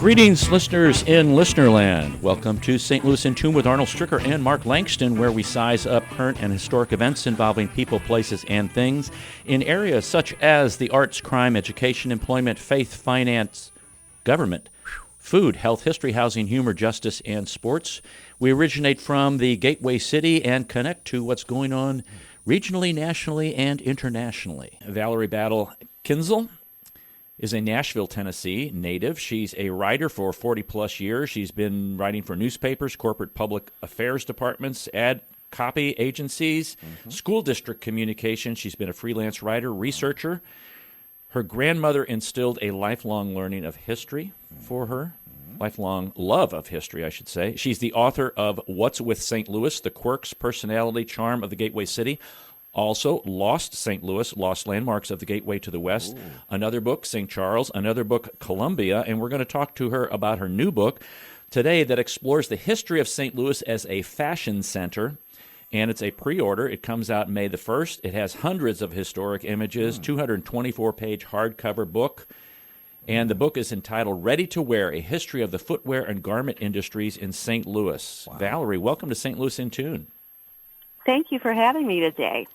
Greetings, listeners in Listenerland. Welcome to St. Louis in Tune with Arnold Stricker and Mark Langston, where we size up current and historic events involving people, places, and things in areas such as the arts, crime, education, employment, faith, finance, government, food, health, history, housing, humor, justice, and sports. We originate from the Gateway City and connect to what's going on regionally, nationally, and internationally. Valerie Battle Kinzel is a Nashville, Tennessee native. She's a writer for 40-plus years. She's been writing for newspapers, corporate public affairs departments, ad copy agencies, school district communications. She's been a freelance writer, researcher. Her grandmother instilled a lifelong learning of history for her, lifelong love of history, I should say. She's the author of What's with St. Louis, The Quirks, Personality, Charm of the Gateway City. Also, Lost St. Louis, Lost Landmarks of the Gateway to the West. Ooh. Another book, St. Charles. Another book, Columbia. And we're going to talk to her about her new book today that explores the history of St. Louis as a fashion center. And it's a pre-order. It comes out May the 1st. It has hundreds of historic images, 224-page hardcover book. And the book is entitled Ready to Wear, A History of the Footwear and Garment Industries in St. Louis. Wow. Valerie, welcome to St. Louis in Tune. Thank you for having me today.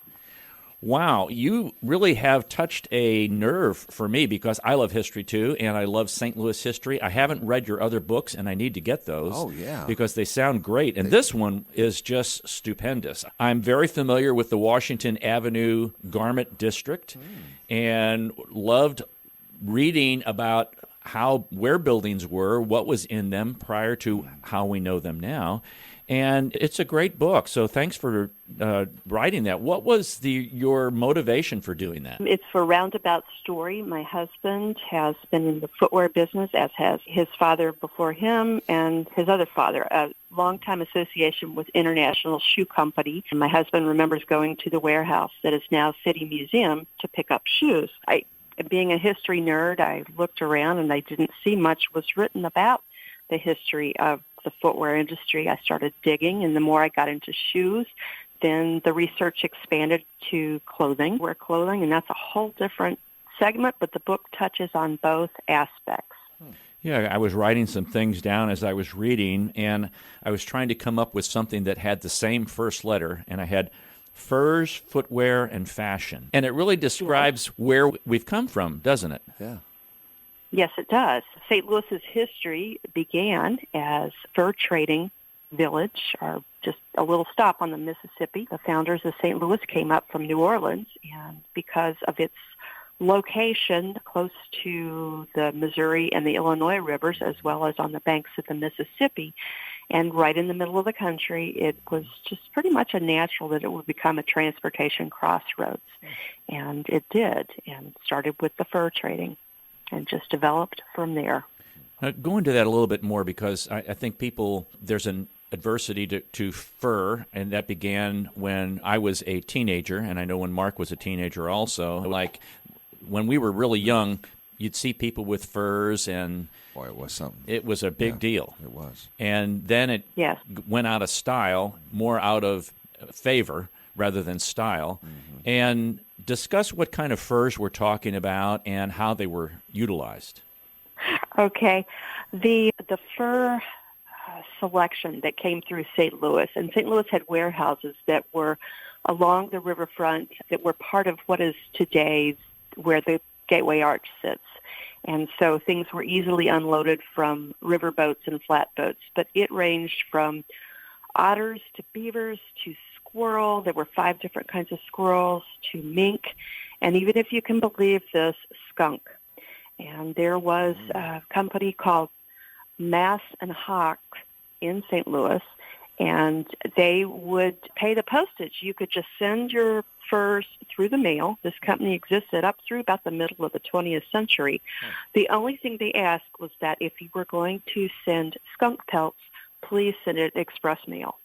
Wow, you really have touched a nerve for me because I love history too, and I love St. Louis history. I haven't read your other books, and I need to get those. Oh, yeah. Because they sound great, and this one is just stupendous. I'm very familiar with the Washington Avenue Garment District and loved reading about where buildings were, what was in them prior to how we know them now. And it's a great book, so thanks for writing that. What was your motivation for doing that? It's for Roundabout Story. My husband has been in the footwear business, as has his father before him and his other father, a longtime association with International Shoe Company. And my husband remembers going to the warehouse that is now City Museum to pick up shoes. Being a history nerd, I looked around and I didn't see much was written about the history of the footwear industry. I started digging, and the more I got into shoes, then the research expanded to clothing, and that's a whole different segment, but the book touches on both aspects. Yeah, I was writing some things down as I was reading, and I was trying to come up with something that had the same first letter, and I had furs, footwear, and fashion. And it really describes where we've come from, doesn't it? Yeah. Yes, it does. St. Louis's history began as fur trading village, or just a little stop on the Mississippi. The founders of St. Louis came up from New Orleans, and because of its location close to the Missouri and the Illinois rivers, as well as on the banks of the Mississippi, and right in the middle of the country, it was just pretty much a natural that it would become a transportation crossroads. And it did, and started with the fur trading, and just developed from there. Go into that a little bit more, because I think there's an adversity to fur, and that began when I was a teenager, and I know when Mark was a teenager also. Like, when we were really young, you'd see people with furs, and boy, it was something. It was a big deal. It was. And then it went out of style, more out of favor rather than style. Mm-hmm. And discuss what kind of furs we're talking about and how they were utilized. Okay. The fur selection that came through St. Louis, and St. Louis had warehouses that were along the riverfront that were part of what is today where the Gateway Arch sits. And so things were easily unloaded from riverboats and flatboats, but it ranged from otters to beavers to squirrel. There were 5 different kinds of squirrels, to mink, and even if you can believe this, skunk. And there was a company called Mass and Hawk in St. Louis, and they would pay the postage. You could just send your furs through the mail. This company existed up through about the middle of the 20th century. The only thing they asked was that if you were going to send skunk pelts, please send it express mail.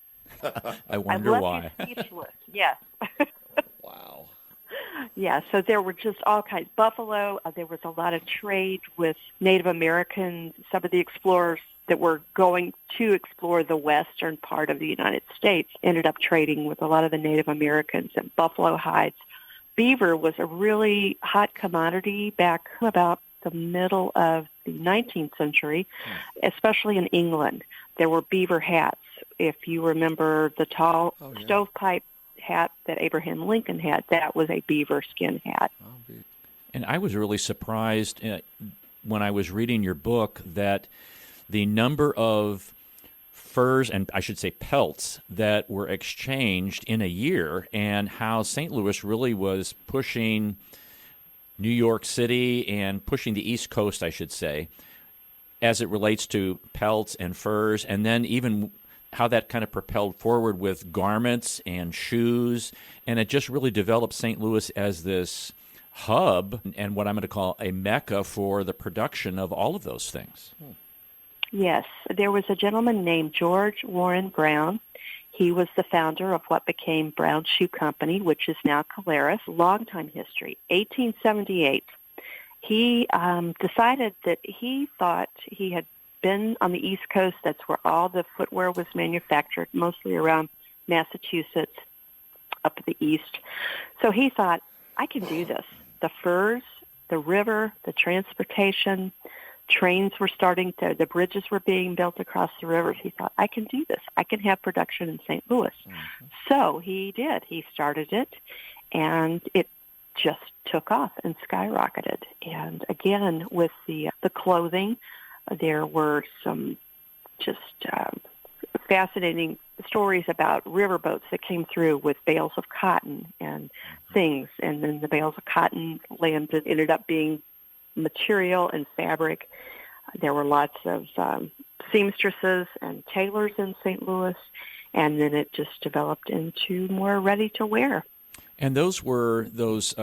I wonder why. I left you speechless. Yes. Wow. Yeah, so there were just all kinds. Buffalo, there was a lot of trade with Native Americans. Some of the explorers that were going to explore the western part of the United States ended up trading with a lot of the Native Americans, and buffalo hides. Beaver was a really hot commodity back about the middle of the 19th century, especially in England. There were beaver hats. If you remember the tall stovepipe hat that Abraham Lincoln had, that was a beaver skin hat. And I was really surprised when I was reading your book that the number of furs, and I should say pelts, that were exchanged in a year, and how St. Louis really was pushing New York City and pushing the East Coast, I should say, as it relates to pelts and furs, and then even how that kind of propelled forward with garments and shoes, and it just really developed St. Louis as this hub and what I'm going to call a mecca for the production of all of those things. Yes, there was a gentleman named George Warren Brown. He was the founder of what became Brown Shoe Company, which is now Caleres. Long time history. 1878. He decided that he thought he had been on the East Coast. That's where all the footwear was manufactured, mostly around Massachusetts, up the east. So he thought, I can do this. The furs, the river, the transportation, trains were starting to, the bridges were being built across the rivers. He thought, I can do this. I can have production in St. Louis. Mm-hmm. So he did. He started it, and it just took off and skyrocketed. And again, with the clothing, there were some just fascinating stories about riverboats that came through with bales of cotton and things, and then the bales of cotton ended up being material and fabric. There were lots of seamstresses and tailors in St. Louis, and then it just developed into more ready-to-wear. And those were those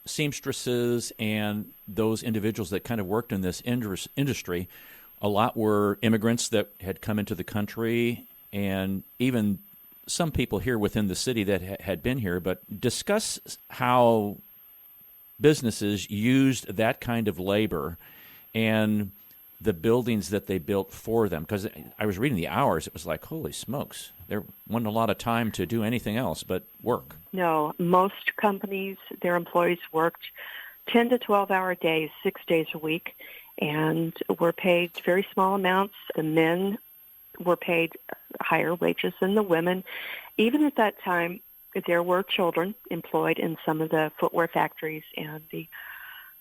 seamstresses and those individuals that kind of worked in this industry. A lot were immigrants that had come into the country, and even some people here within the city that had been here. But discuss how businesses used that kind of labor and the buildings that they built for them. Because I was reading the hours, it was like, holy smokes, there wasn't a lot of time to do anything else but work. No, most companies, their employees worked 10 to 12-hour days, 6 days a week, and were paid very small amounts. The men were paid higher wages than the women. Even at that time, there were children employed in some of the footwear factories and the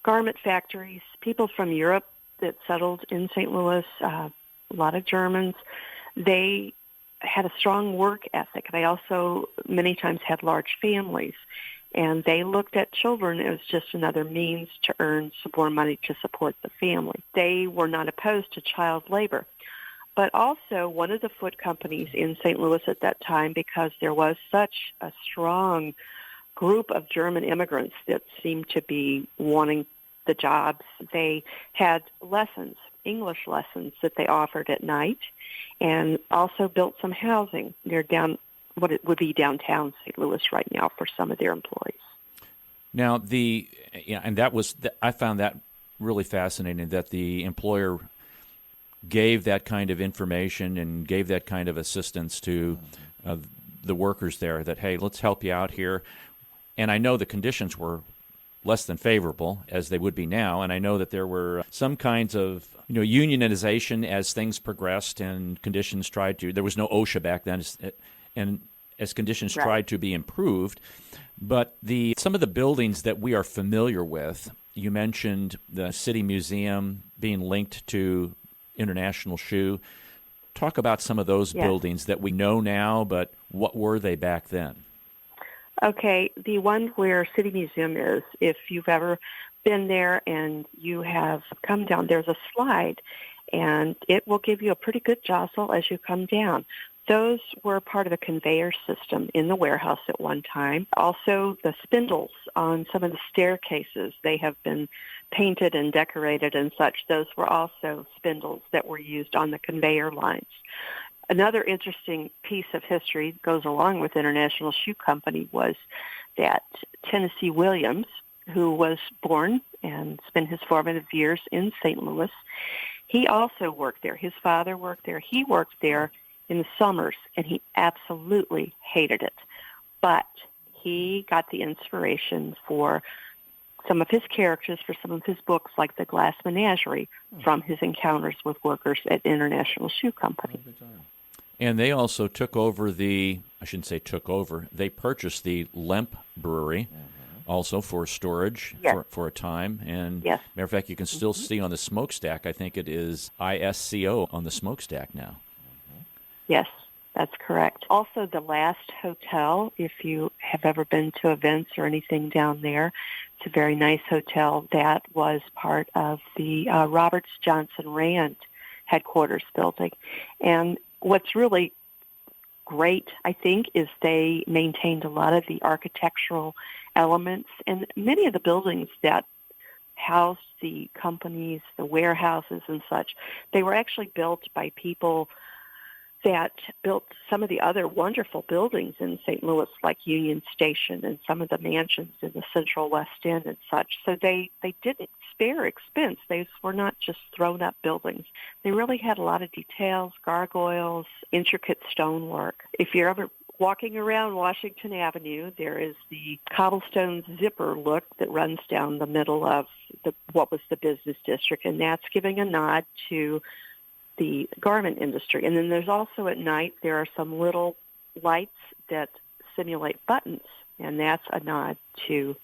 garment factories, people from Europe that settled in St. Louis, a lot of Germans. They had a strong work ethic. They also many times had large families, and they looked at children as just another means to earn some more money to support the family. They were not opposed to child labor. But also one of the foot companies in St. Louis at that time, because there was such a strong group of German immigrants that seemed to be wanting the jobs, they had lessons, English lessons that they offered at night, and also built some housing near what it would be downtown St. Louis right now for some of their employees. Now, I found that really fascinating that the employer gave that kind of information and gave that kind of assistance to the workers there, that, hey, let's help you out here. And I know the conditions were less than favorable, as they would be now, and I know that there were some kinds of unionization as things progressed and conditions there was no OSHA back then, and as conditions tried to be improved. But some of the buildings that we are familiar with, you mentioned the City Museum being linked to International Shoe. Talk about some of those buildings that we know now, but what were they back then? Okay, the one where City Museum is, if you've ever been there and you have come down, there's a slide, and it will give you a pretty good jostle as you come down. Those were part of a conveyor system in the warehouse at one time. Also, the spindles on some of the staircases, they have been painted and decorated and such. Those were also spindles that were used on the conveyor lines. Another interesting piece of history goes along with International Shoe Company was that Tennessee Williams, who was born and spent his formative years in St. Louis, he also worked there. His father worked there. He worked there in the summers, and he absolutely hated it. But he got the inspiration for some of his characters for some of his books, like The Glass Menagerie, from his encounters with workers at International Shoe Company. And they also took over I shouldn't say took over, they purchased the Lemp Brewery, also for storage for a time. And yes. Matter of fact, you can still see on the smokestack, I think it is ISCO on the smokestack now. Yes, that's correct. Also, the Last Hotel, if you have ever been to events or anything down there, it's a very nice hotel. That was part of the Roberts Johnson Rand headquarters building. And what's really great, I think, is they maintained a lot of the architectural elements, and many of the buildings that housed the companies, the warehouses and such, they were actually built by people that built some of the other wonderful buildings in St. Louis, like Union Station and some of the mansions in the Central West End and such. So they didn't spare expense. They were not just thrown up buildings. They really had a lot of details, gargoyles, intricate stonework. If you're ever walking around Washington Avenue, there is the cobblestone zipper look that runs down the middle of what was the business district, and that's giving a nod to the garment industry. And then there's also at night, there are some little lights that simulate buttons, and that's a nod to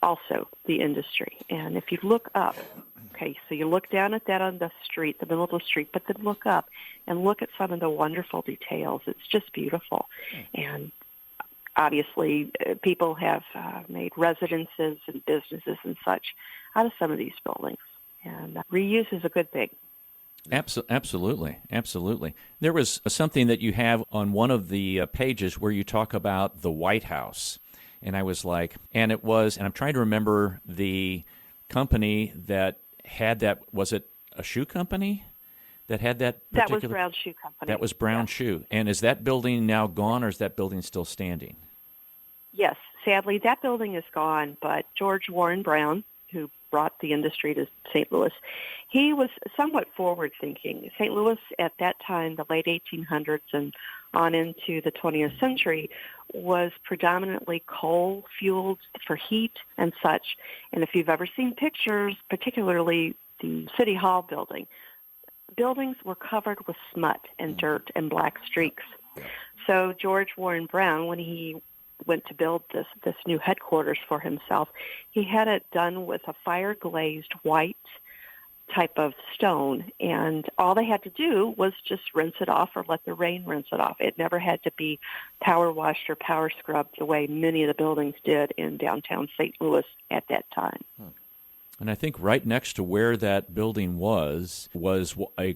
also the industry. And if you look up, okay, so you look down at that on the street, the middle of the street, but then look up and look at some of the wonderful details. It's just beautiful. And obviously, people have made residences and businesses and such out of some of these buildings. And reuse is a good thing. Absolutely. There was something that you have on one of the pages where you talk about the White House. And I was like, and I'm trying to remember the company that had that. Was it a shoe company that had that particular? That was Brown Shoe Company. That was Brown Shoe. And is that building now gone, or is that building still standing? Yes, sadly, that building is gone, but George Warren Brown, who brought the industry to St. Louis, he was somewhat forward-thinking. St. Louis at that time, the late 1800s and on into the 20th century, was predominantly coal-fueled for heat and such. And if you've ever seen pictures, particularly the City Hall buildings were covered with smut and dirt and black streaks. So George Warren Brown, when he went to build this new headquarters for himself, he had it done with a fire-glazed white type of stone, and all they had to do was just rinse it off or let the rain rinse it off. It never had to be power washed or power scrubbed the way many of the buildings did in downtown St. Louis at that time. And I think right next to where that building was a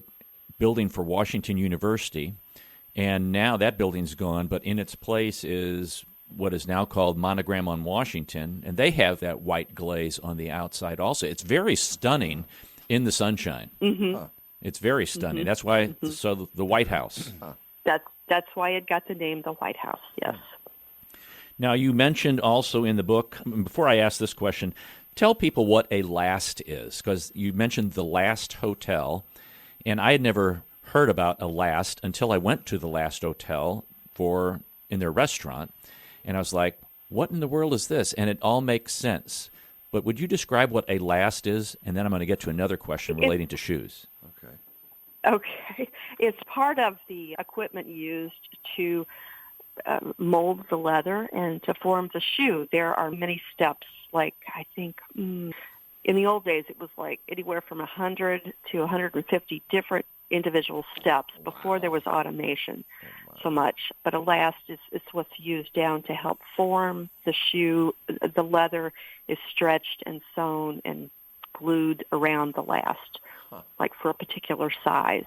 building for Washington University, and now that building's gone, but in its place is what is now called Monogram on Washington, and they have that white glaze on the outside also. It's very stunning in the sunshine. Mm-hmm. It's very stunning. That's why, so the White House. That's why it got the name the White House, yes. Now, you mentioned also in the book, before I ask this question, tell people what a last is, because you mentioned the Last Hotel, and I had never heard about a last until I went to the Last Hotel in their restaurant, and I was like, what in the world is this? And it all makes sense. But would you describe what a last is? And then I'm going to get to another question relating to shoes. Okay. It's part of the equipment used to mold the leather and to form the shoe. There are many steps, like I think in the old days it was like anywhere from 100 to 150 different individual steps before there was automation so much. But a last is what's used down to help form the shoe. The leather is stretched and sewn and glued around the last, like for a particular size.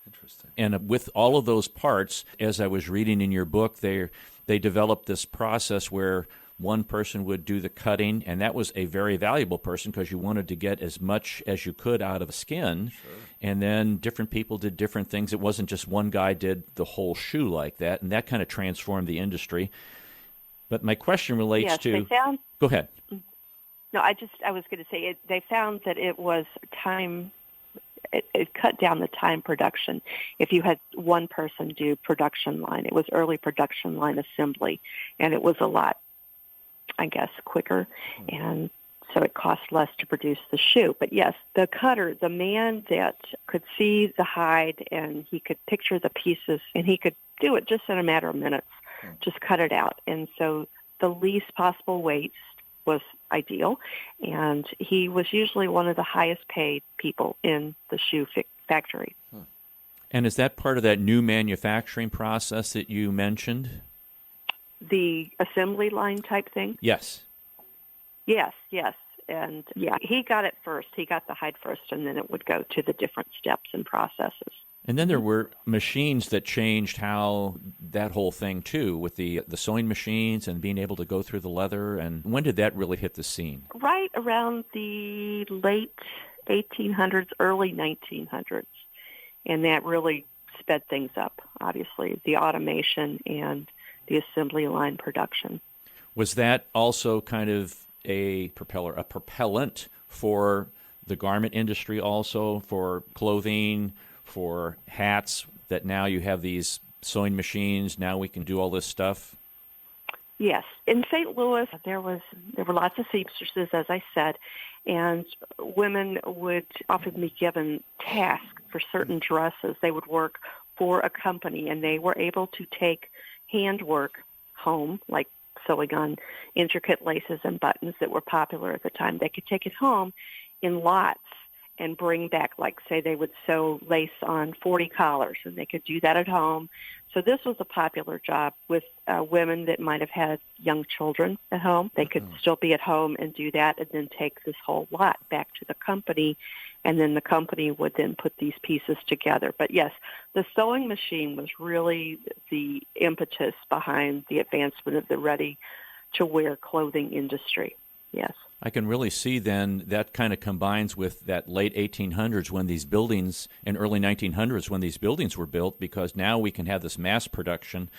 Interesting. And with all of those parts, as I was reading in your book, they developed this process where one person would do the cutting, and that was a very valuable person because you wanted to get as much as you could out of a skin. Sure. And then different people did different things. It wasn't just one guy did the whole shoe like that, and that kind of transformed the industry. But my question relates to... They found, go ahead. No, I was going to say they found that it was time... It cut down the time production. If you had one person do production line, it was early production line assembly, and it was a lot, I guess, quicker. And so it cost less to produce the shoe. But yes, the cutter, the man that could see the hide and he could picture the pieces, and he could do it just in a matter of minutes, just cut it out. And so the least possible waste was ideal, and he was usually one of the highest paid people in the shoe factory. And is that part of that new manufacturing process that you mentioned? The assembly line type thing? Yes. Yes. And yeah, he got it first. He got the hide first, and then it would go to the different steps and processes. And then there were machines that changed how that whole thing, too, with the sewing machines and being able to go through the leather. And when did that really hit the scene? Right around the late 1800s, early 1900s. And that really sped things up, obviously, the automation and the assembly line production. Was that also kind of a propellant for the garment industry also, for clothing, for hats, that now you have these sewing machines, now we can do all this stuff? Yes. In St. Louis, there were lots of seamstresses, as I said, and women would often be given tasks for certain dresses. They would work for a company, and they were able to take handwork home, like sewing on intricate laces and buttons that were popular at the time. They could take it home in lots and bring back, like, say, they would sew lace on 40 collars, and they could do that at home. So this was a popular job with women that might have had young children at home. They could still be at home and do that, and then take this whole lot back to the company, and then the company would then put these pieces together. But yes, the sewing machine was really the impetus behind the advancement of the ready-to-wear clothing industry. Yes. I can really see then that kind of combines with that late 1800s when these buildings, and early 1900s when these buildings were built, because now we can have this mass production,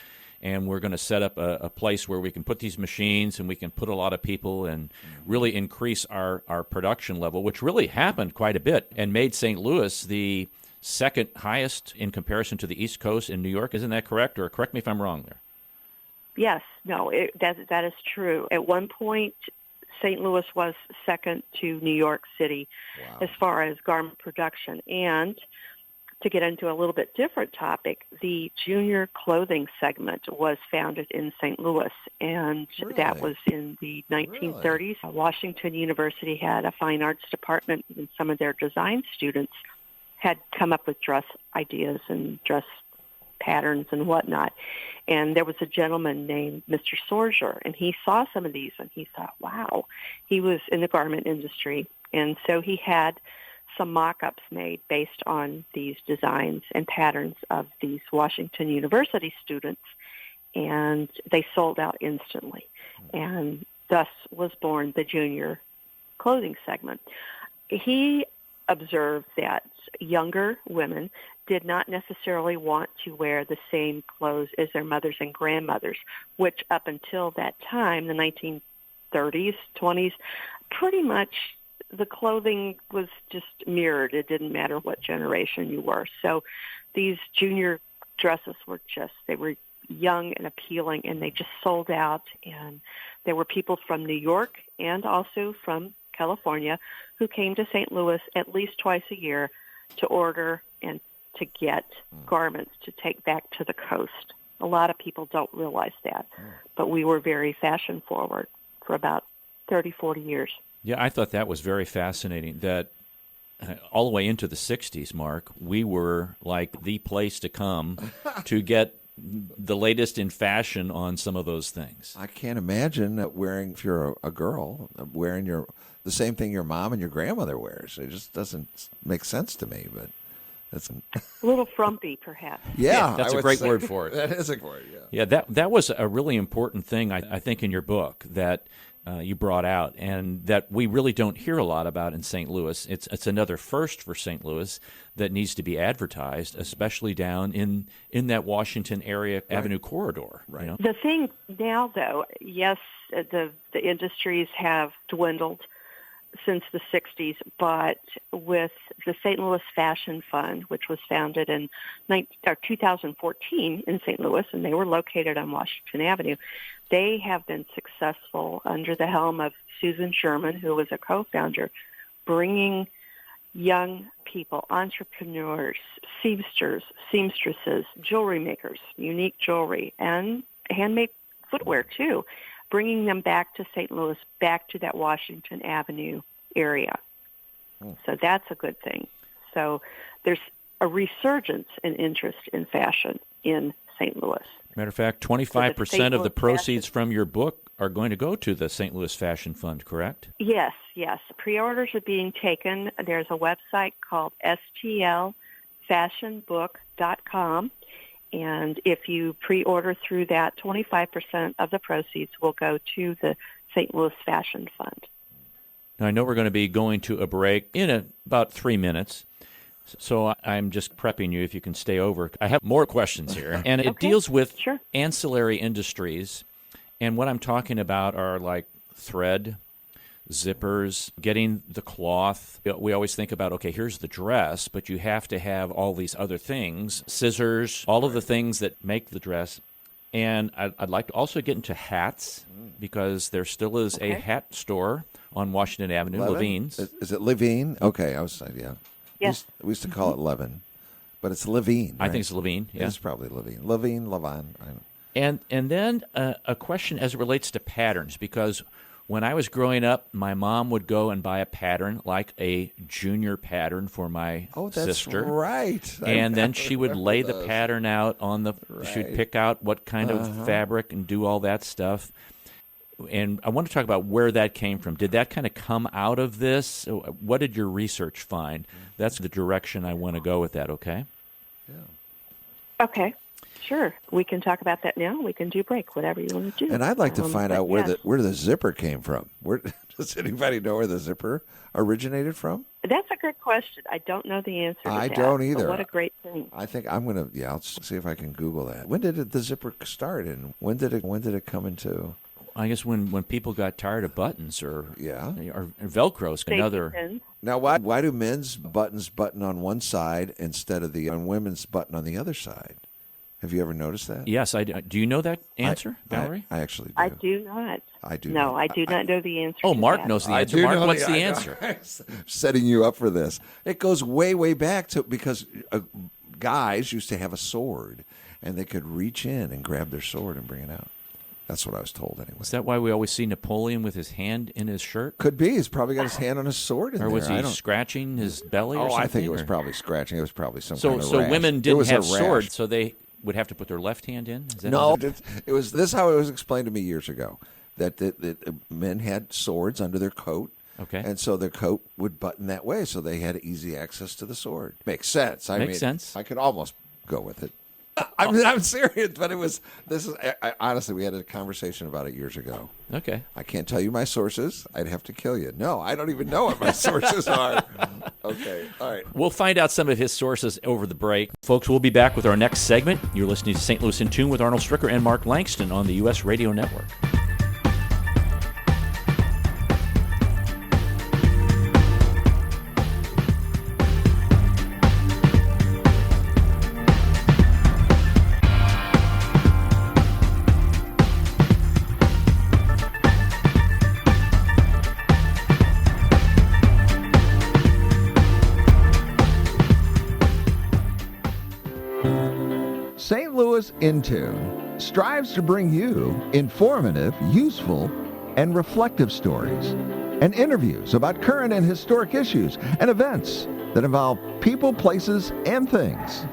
and we're going to set up a place where we can put these machines and we can put a lot of people and really increase our production level, which really happened quite a bit and made St. Louis the second highest in comparison to the East Coast in New York. Isn't that correct? Or correct me if I'm wrong there. Yes. No, that is true. At one point, St. Louis was second to New York City as far as garment production. And to get into a little bit different topic, the junior clothing segment was founded in St. Louis, and that was in the 1930s. Washington University had a fine arts department, and some of their design students had come up with dress ideas and dress patterns and whatnot. And there was a gentleman named Mr. Sorger, and he saw some of these, and he thought, wow, he was in the garment industry. And so he had some mock-ups made based on these designs and patterns of these Washington University students, and they sold out instantly. And thus was born the junior clothing segment. He observed that younger women did not necessarily want to wear the same clothes as their mothers and grandmothers, which up until that time, the 1930s, 20s, pretty much the clothing was just mirrored. It didn't matter what generation you were. So these junior dresses they were young and appealing, and they just sold out. And there were people from New York and also from California who came to St. Louis at least twice a year to order and to get garments to take back to the coast. A lot of people don't realize that, but we were very fashion forward for about 30, 40 years. Yeah, I thought that was very fascinating, that all the way into the 60s, Mark, we were like the place to come to get the latest in fashion on some of those things. I can't imagine wearing, if you're a girl, wearing the same thing your mom and your grandmother wears. It just doesn't make sense to me, but that's a little frumpy, perhaps. Yeah, that's a great word for it. That is a word, yeah. Yeah, that was a really important thing, I think, in your book that you brought out, and that we really don't hear a lot about in St. Louis. It's another first for St. Louis that needs to be advertised, especially down in that Washington area Avenue corridor. Right. You know? The thing now, though, yes, the industries have dwindled since the 60s, but with the St. Louis Fashion Fund, which was founded in 2014 in St. Louis, and they were located on Washington Avenue, they have been successful under the helm of Susan Sherman, who was a co-founder, bringing young people, entrepreneurs, seamstresses, jewelry makers, unique jewelry, and handmade footwear too, bringing them back to St. Louis, back to that Washington Avenue area. So that's a good thing. So there's a resurgence in interest in fashion in St. Louis. Matter of fact, 25% of the proceeds from your book are going to go to the St. Louis Fashion Fund, correct? Yes. Pre-orders are being taken. There's a website called stlfashionbook.com, and if you pre-order through that, 25% of the proceeds will go to the St. Louis Fashion Fund. Now, I know we're going to be going to a break in about 3 minutes. So I'm just prepping you if you can stay over. I have more questions here. And it deals with ancillary industries. And what I'm talking about are like thread, zippers, getting the cloth. We always think about, okay, here's the dress, but you have to have all these other things, scissors, all of the things that make the dress. And I'd like to also get into hats because there still is a hat store on Washington Avenue, Levine's. Is it Levine? Okay, I was saying, yeah. Yes. We used to call it Levin, but it's Levine. Right? I think it's Levine. Yeah. It's probably Levine. Levine. And then a question as it relates to patterns, because when I was growing up, my mom would go and buy a pattern, like a junior pattern for my sister. Right. And then she would lay the pattern out on the. Right. She would pick out what kind of fabric and do all that stuff. And I want to talk about where that came from. Did that kind of come out of this? What did your research find? That's the direction I want to go with that, okay? Yeah. Okay, sure. We can talk about that now. We can do break, whatever you want to do. And I'd like to find out where the zipper came from. Does anybody know where the zipper originated from? That's a good question. I don't know the answer to that. I don't either. What a great thing. I think I'm going to, I'll see if I can Google that. When did the zipper start and when did it come into... I guess when people got tired of buttons or Velcro's another. Now, why do men's buttons button on one side instead of on women's button on the other side? Have you ever noticed that? Yes, I do. Do you know that answer, Valerie? I actually do. I do not. I do. No, I do not know the answer. Oh, to Mark that. knows the answer. Mark, what's the answer? Setting you up for this. It goes way, way back to because guys used to have a sword and they could reach in and grab their sword and bring it out. That's what I was told anyway. Is that why we always see Napoleon with his hand in his shirt? Could be. He's probably got his hand on his sword in there. Or was he scratching his belly or something? I think it was probably scratching. It was probably some kind of rash. So women didn't have swords, so they would have to put their left hand in? No. It was this how it was explained to me years ago, that men had swords under their coat. Okay. And so their coat would button that way, so they had easy access to the sword. Makes sense. Makes sense. I could almost go with it. I'm serious, but honestly, we had a conversation about it years ago. Okay. I can't tell you my sources. I'd have to kill you. No, I don't even know what my sources are. Okay. All right. We'll find out some of his sources over the break. Folks, we'll be back with our next segment. You're listening to St. Louis in Tune with Arnold Stricker and Mark Langston on the U.S. Radio Network. St. Louis in Tune strives to bring you informative, useful, and reflective stories and interviews about current and historic issues and events that involve people, places, and things.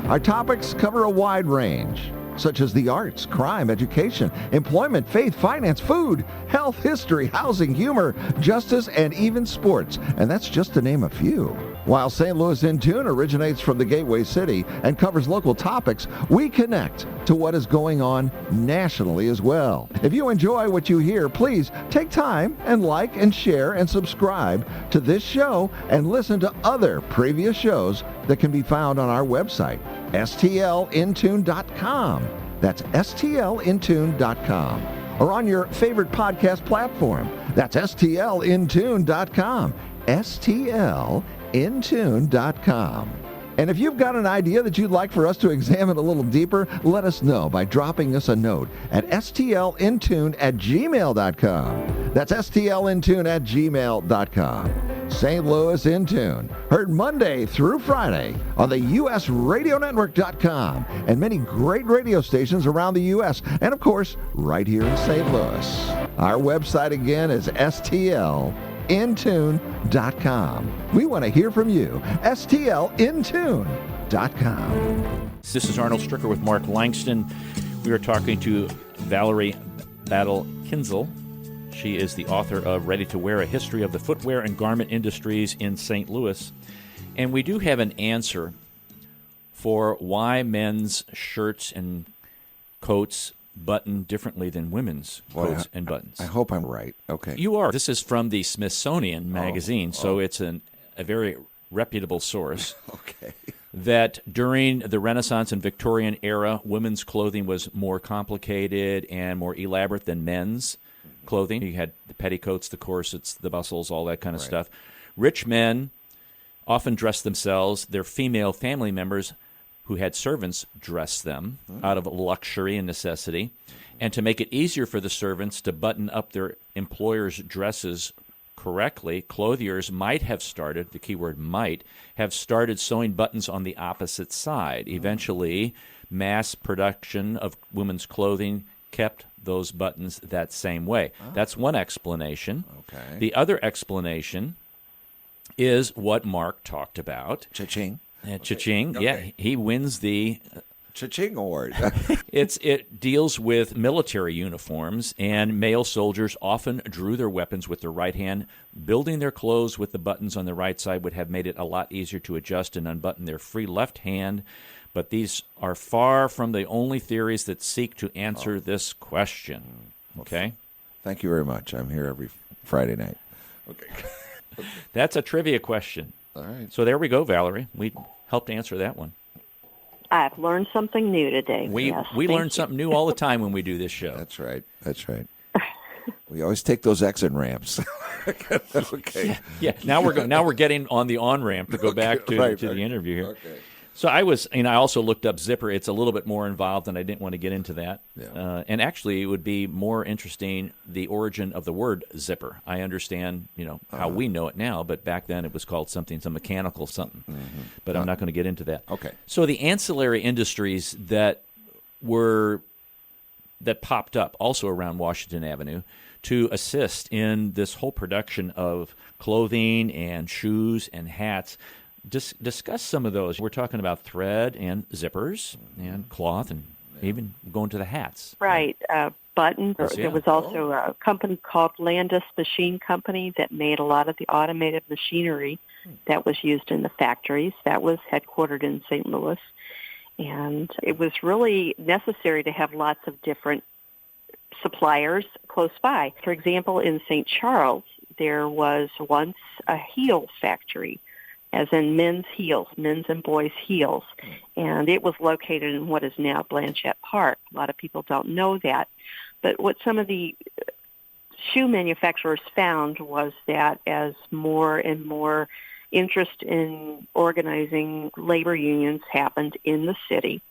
Our topics cover a wide range, such as the arts, crime, education, employment, faith, finance, food, health, history, housing, humor, justice, and even sports. And that's just to name a few. While St. Louis in Tune originates from the Gateway City and covers local topics, we connect to what is going on nationally as well. If you enjoy what you hear, please take time and like and share and subscribe to this show and listen to other previous shows that can be found on our website, stlintune.com. That's stlintune.com. or on your favorite podcast platform. That's STLintune.com. STLintune.com. And if you've got an idea that you'd like for us to examine a little deeper, let us know by dropping us a note at stlintune@gmail.com. That's stlintune@gmail.com. St. Louis in Tune, heard Monday through Friday on the usradionetwork.com and many great radio stations around the U.S. and, of course, right here in St. Louis. Our website again is stlintune.com. We want to hear from you. stlintune.com. This is Arnold Stricker with Mark Langston. We are talking to Valerie Battle Kinzel. She is the author of Ready to Wear, A History of the Footwear and Garment Industries in St. Louis. And we do have an answer for why men's shirts and coats button differently than women's coats and buttons. I hope I'm right. Okay. You are. This is from the Smithsonian Magazine, so it's a very reputable source. Okay. That during the Renaissance and Victorian era, women's clothing was more complicated and more elaborate than men's clothing. You had the petticoats, the corsets, the bustles, all that kind of stuff. Rich men often dressed themselves. Their female family members who had servants dressed them out of luxury and necessity. And to make it easier for the servants to button up their employers' dresses correctly, clothiers might have started, the key word might, have started sewing buttons on the opposite side. Eventually, mass production of women's clothing kept those buttons that same way. That's one explanation. Okay. The other explanation is what Mark talked about. Cha-ching. Cha-ching. Okay. Yeah, he wins the Cha-ching award. It deals with military uniforms, and male soldiers often drew their weapons with their right hand. Building their clothes with the buttons on the right side would have made it a lot easier to adjust and unbutton their free left hand. But these are far from the only theories that seek to answer this question. Okay? Thank you very much. I'm here every Friday night. Okay. That's a trivia question. All right. So there we go, Valerie. We helped answer that one. I've learned something new today. We Yes, learn thank something new all the time when we do this show. That's right. That's right. We always take those exit ramps. Okay. Yeah. Now we're getting on the on ramp to go back to the interview here. Okay. So I also looked up zipper. It's a little bit more involved, and I didn't want to get into that. Yeah. And actually, it would be more interesting the origin of the word zipper. I understand, how we know it now, but back then it was called some mechanical something. Mm-hmm. But I'm not going to get into that. Okay. So the ancillary industries that popped up also around Washington Avenue to assist in this whole production of clothing and shoes and hats. Discuss some of those. We're talking about thread and zippers and cloth and even going to the hats. Right. Buttons. Yes, yeah. There was also a company called Landis Machine Company that made a lot of the automated machinery that was used in the factories. That was headquartered in St. Louis. And it was really necessary to have lots of different suppliers close by. For example, in St. Charles, there was once a heel factory, as in men's and boys' heels. And it was located in what is now Blanchette Park. A lot of people don't know that. But what some of the shoe manufacturers found was that as more and more interest in organizing labor unions happened in the city,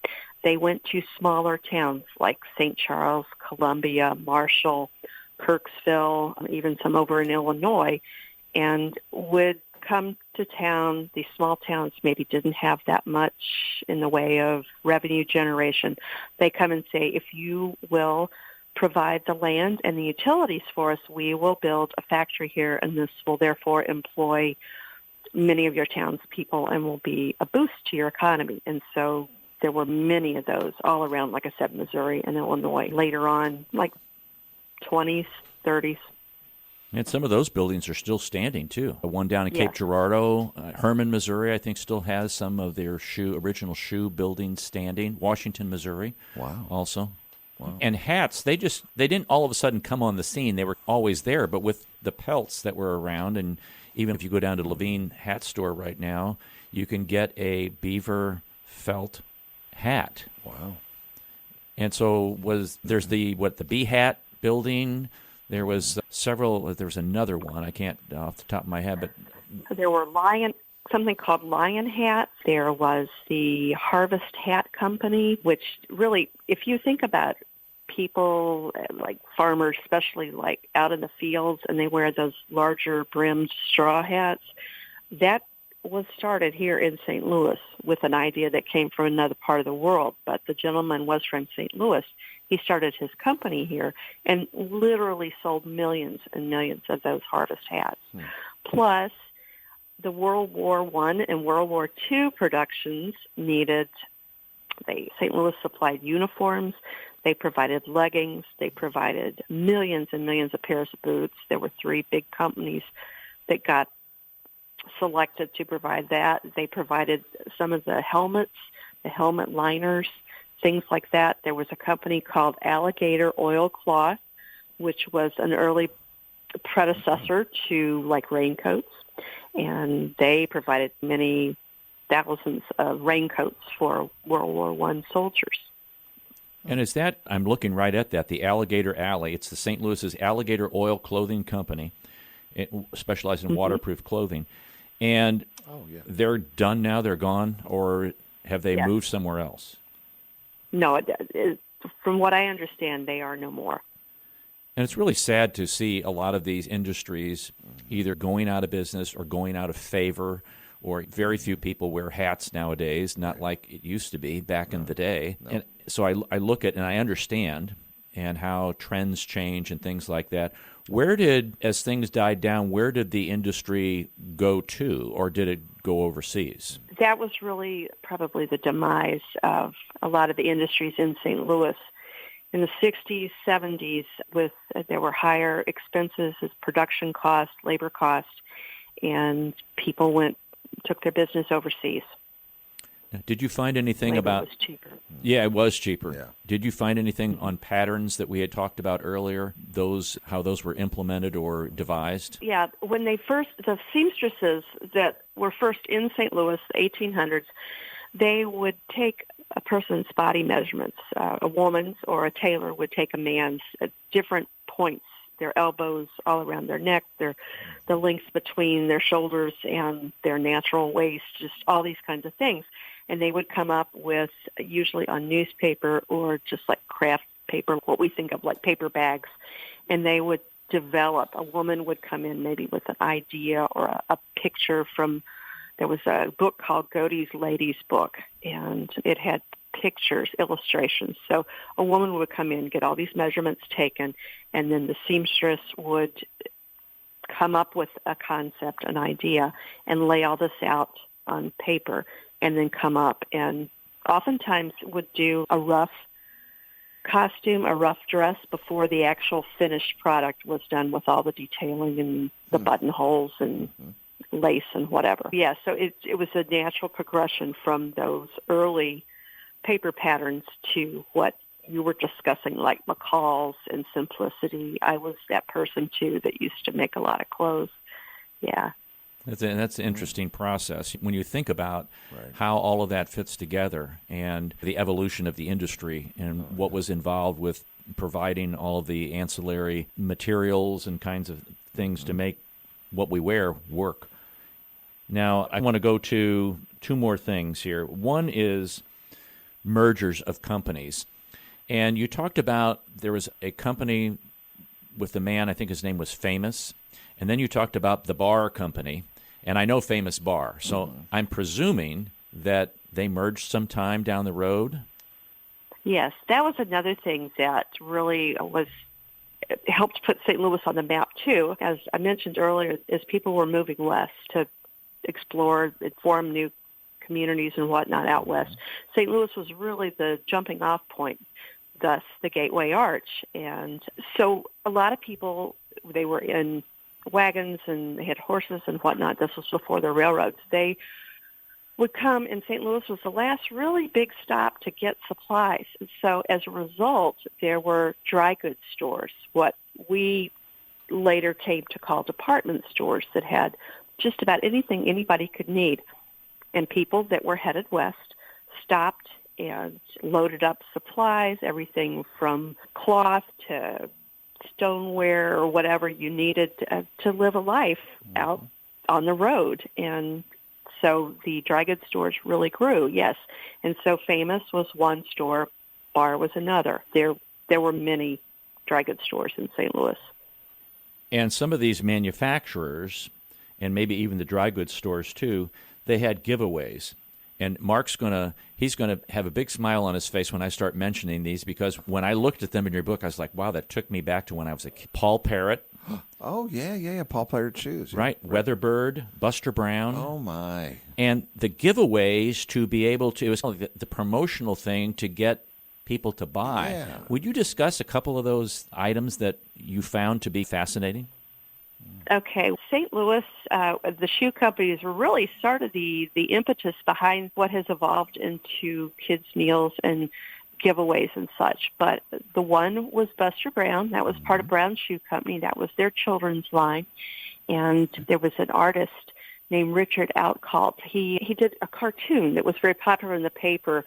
they went to smaller towns like St. Charles, Columbia, Marshall, Kirksville, even some over in Illinois, and would come to town. These small towns maybe didn't have that much in the way of revenue generation. They come and say, if you will provide the land and the utilities for us, we will build a factory here, and this will therefore employ many of your townspeople and will be a boost to your economy. And so there were many of those all around, like I said, Missouri and Illinois. Later on, like 20s, 30s. And some of those buildings are still standing, too. The one down in Cape Girardeau, Herman, Missouri, I think still has some of their original shoe buildings standing. Washington, Missouri, also. Wow. And hats, they didn't all of a sudden come on the scene. They were always there, but with the pelts that were around, and even if you go down to Levine Hat Store right now, you can get a beaver felt hat. Wow. And so there's the bee hat building. There was several. There was another one. I can't off the top of my head, but There were something called Lion Hats. There was the Harvest Hat Company, which really, if you think about people like farmers, especially like out in the fields, and they wear those larger brimmed straw hats, that was started here in St. Louis with an idea that came from another part of the world. But the gentleman was from St. Louis. He started his company here and literally sold millions and millions of those Harvest hats. Plus, the World War I and World War II productions St. Louis supplied uniforms. They provided leggings. They provided millions and millions of pairs of boots. There were 3 big companies that got selected to provide that. They provided some of the helmets, the helmet liners, things like that. There was a company called Alligator Oilcloth, which was an early predecessor to like raincoats, and they provided many thousands of raincoats for World War I soldiers. And is that, I'm looking right at that, the Alligator Alley. It's the St. Louis's Alligator Oil Clothing Company. It specializes in waterproof clothing. And they're done now? They're gone? Or have they moved somewhere else? No, from what I understand, they are no more. And it's really sad to see a lot of these industries either going out of business or going out of favor, or very few people wear hats nowadays, not like it used to be back in the day. And so I look at and I understand and how trends change and things like that. As things died down, where did the industry go to, or did it go overseas? That was really probably the demise of a lot of the industries in St. Louis. In the 60s, 70s, there were higher expenses as production costs, labor costs, and people took their business overseas. Now, did you find anything Labor about? Was cheaper. Yeah, it was cheaper. Yeah. Did you find anything on patterns that we had talked about earlier? How those were implemented or devised? Yeah, when the seamstresses that were first in St. Louis, the 1800s, they would take a person's body measurements. A woman's or a tailor would take a man's at different points, their elbows, all around their neck, the length between their shoulders and their natural waist, just all these kinds of things. And they would come up with, usually on newspaper or just like craft paper, what we think of like paper bags, and they would a woman would come in maybe with an idea or a picture from, there was a book called Godey's Ladies Book, and it had pictures, illustrations. So a woman would come in, get all these measurements taken, and then the seamstress would come up with a concept, an idea, and lay all this out on paper, and then come up and oftentimes would do a rough costume, a rough dress before the actual finished product was done with all the detailing and the buttonholes and lace and whatever. Yeah, so it was a natural progression from those early paper patterns to what you were discussing, like McCall's and Simplicity. I was that person, too, that used to make a lot of clothes. Yeah. That's an interesting process. When you think about how all of that fits together and the evolution of the industry and what was involved with providing all of the ancillary materials and kinds of things to make what we wear work. Now, I want to go to 2 more things here. One is mergers of companies. And you talked about there was a company with the man, I think his name was Famous, and then you talked about the bar company, and I know Famous Bar. So I'm presuming that they merged sometime down the road? Yes, that was another thing that really helped put St. Louis on the map, too. As I mentioned earlier, as people were moving west to explore and form new communities and whatnot out west, St. Louis was really the jumping off point, thus the Gateway Arch. And so a lot of people, they were in wagons and they had horses and whatnot. This was before the railroads. They would come, and St. Louis was the last really big stop to get supplies. And so as a result, there were dry goods stores, what we later came to call department stores, that had just about anything anybody could need. And people that were headed west stopped and loaded up supplies, everything from cloth to stoneware or whatever you needed to live a life out on the road. And so the dry goods stores really grew, yes. And so Famous was one store, Bar was another. There were many dry goods stores in St. Louis. And some of these manufacturers, and maybe even the dry goods stores too, they had giveaways. And Mark's he's gonna have a big smile on his face when I start mentioning these, because when I looked at them in your book, I was like, wow, that took me back to when I was a kid. Paul Parrott. Oh, yeah, Paul Parrott shoes. Yeah. Right, Weatherbird, Buster Brown. Oh, my. And the giveaways to be able to, it was like the promotional thing to get people to buy. Yeah. Would you discuss a couple of those items that you found to be fascinating? Okay, St. Louis, the shoe companies really started the impetus behind what has evolved into kids' meals and giveaways and such. But the one was Buster Brown. That was part of Brown Shoe Company. That was their children's line. And there was an artist named Richard Outcault. He did a cartoon that was very popular in the paper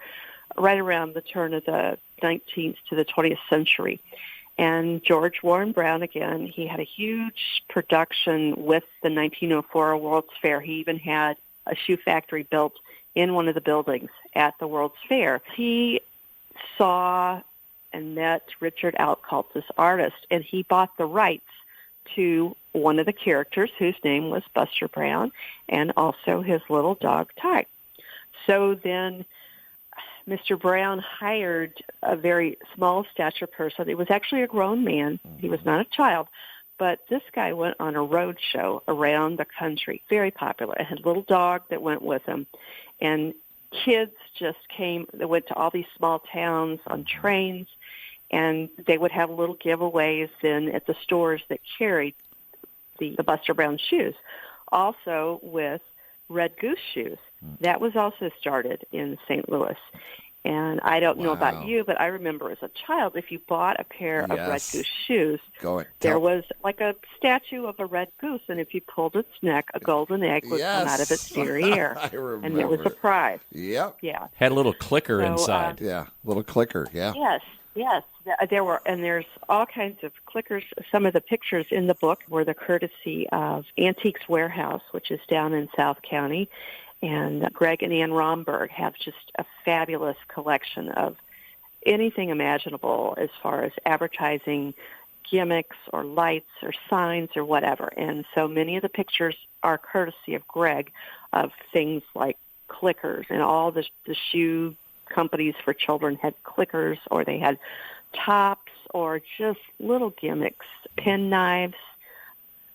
right around the turn of the 19th to the 20th century. And George Warren Brown, again, he had a huge production with the 1904 World's Fair. He even had a shoe factory built in one of the buildings at the World's Fair. He saw and met Richard Outcault, this artist, and he bought the rights to one of the characters, whose name was Buster Brown, and also his little dog, Ty. So then Mr. Brown hired a very small stature person. It was actually a grown man. He was not a child. But this guy went on a road show around the country, very popular. It had a little dog that went with him. And kids just came. They went to all these small towns on trains, and they would have little giveaways then at the stores that carried the Buster Brown shoes. Also with Red Goose shoes. That was also started in St. Louis. And I don't know about you, but I remember as a child, if you bought a pair of Red Goose shoes, there was like a statue of a red goose, and if you pulled its neck, a golden egg would come out of its derriere. I remember. And there was a prize. Yep. Yeah. Had a little clicker inside. Little clicker, yeah. Yes. There were, and there's all kinds of clickers. Some of the pictures in the book were the courtesy of Antiques Warehouse, which is down in South County. And Greg and Ann Romberg have just a fabulous collection of anything imaginable as far as advertising gimmicks or lights or signs or whatever. And so many of the pictures are courtesy of Greg of things like clickers, and all the shoe companies for children had clickers, or they had tops, or just little gimmicks, pen knives.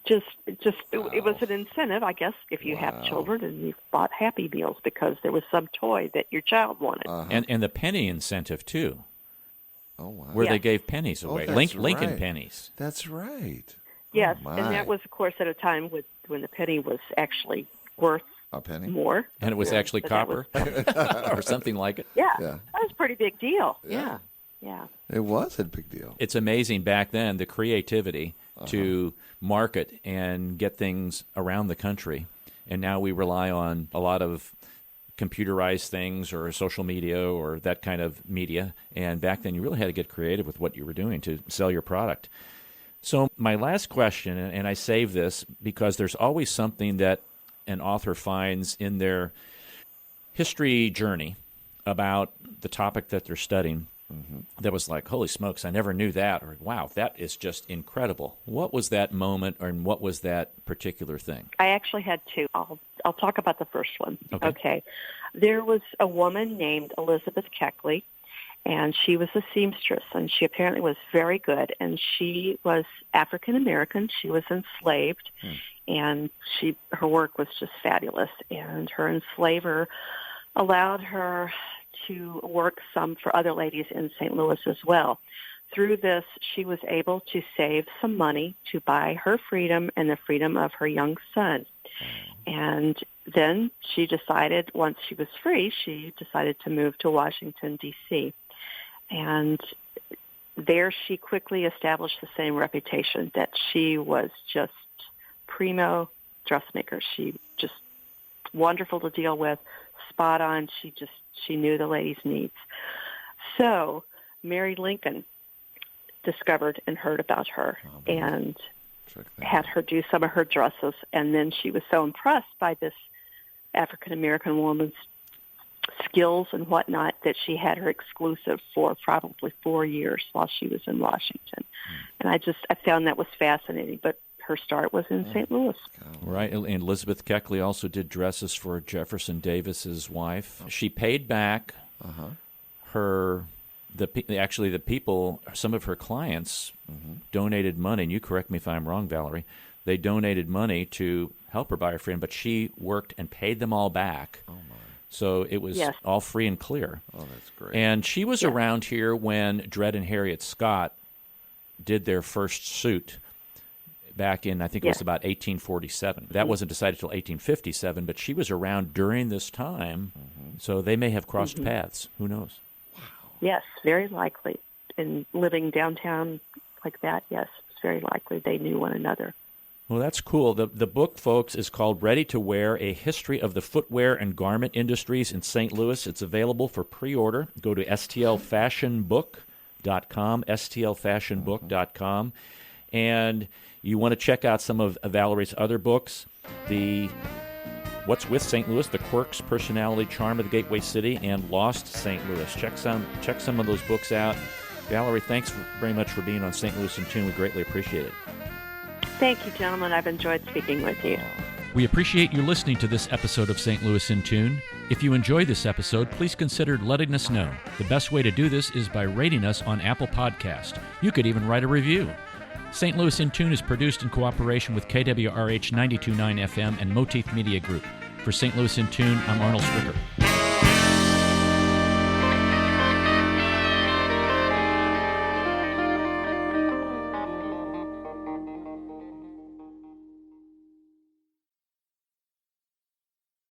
It was an incentive, I guess, if you have children and you bought Happy Meals because there was some toy that your child wanted. And the penny incentive, too. Oh, wow. Where they gave pennies away. Lincoln pennies. That's right. Yes, oh, and that was, of course, at a time when the penny was actually worth a penny more. And it was actually copper or something like it. Yeah, that was a pretty big deal. Yeah. It was a big deal. It's amazing back then, the creativity to market and get things around the country. And now we rely on a lot of computerized things or social media or that kind of media. And back then you really had to get creative with what you were doing to sell your product. So my last question, and I save this because there's always something that an author finds in their history journey about the topic that they're studying that was like, holy smokes, I never knew that, or wow, that is just incredible. What was that moment, or what was that particular thing? I actually had two. I'll talk about the first one. Okay. There was a woman named Elizabeth Keckley, and she was a seamstress, and she apparently was very good, and she was African American. She was enslaved, and her work was just fabulous, and her enslaver allowed her to work some for other ladies in St. Louis as well. Through this, she was able to save some money to buy her freedom and the freedom of her young son. And then she decided, once she was free, she decided to move to Washington, D.C. And there she quickly established the same reputation that she was just primo dressmaker. She just wonderful to deal with, spot on. She knew the ladies' needs. So Mary Lincoln discovered and heard about her and Check that had her do some of her dresses. And then she was so impressed by this African-American woman's skills and whatnot that she had her exclusive for probably 4 years while she was in Washington. And I found that was fascinating. But her start was in St. Louis. Right, and Elizabeth Keckley also did dresses for Jefferson Davis's wife. She paid back the people, some of her clients donated money, and you correct me if I'm wrong, Valerie, they donated money to help her buy her frame, but she worked and paid them all back. Oh, my. So it was all free and clear. Oh, that's great. And she was around here when Dred and Harriet Scott did their first suit back in, I think it was about 1847. That wasn't decided until 1857, but she was around during this time, so they may have crossed paths. Who knows? Yes, very likely. And living downtown like that, yes, it's very likely they knew one another. Well, that's cool. The book, folks, is called Ready to Wear, A History of the Footwear and Garment Industries in St. Louis. It's available for pre-order. Go to stlfashionbook.com, stlfashionbook.com. And you want to check out some of Valerie's other books, the What's with St. Louis, The Quirks, Personality, Charm of the Gateway City, and Lost St. Louis. Check some of those books out. Valerie, thanks very much for being on St. Louis in Tune. We greatly appreciate it. Thank you, gentlemen. I've enjoyed speaking with you. We appreciate you listening to this episode of St. Louis in Tune. If you enjoyed this episode, please consider letting us know. The best way to do this is by rating us on Apple Podcast. You could even write a review. St. Louis in Tune is produced in cooperation with KWRH 92.9 FM and Motif Media Group. For St. Louis in Tune, I'm Arnold Stricker.